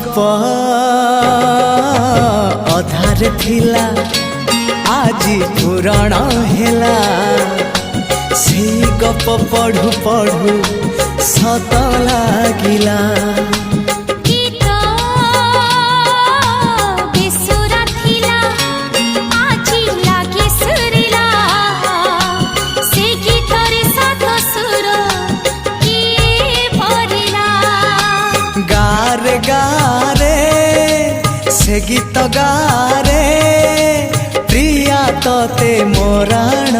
गप अधार थिला आजी पुराण हेला से गप पढ़ु पढ़ु सत लागिला गारे गारे से गीत गारे प्रिया तोते मोराण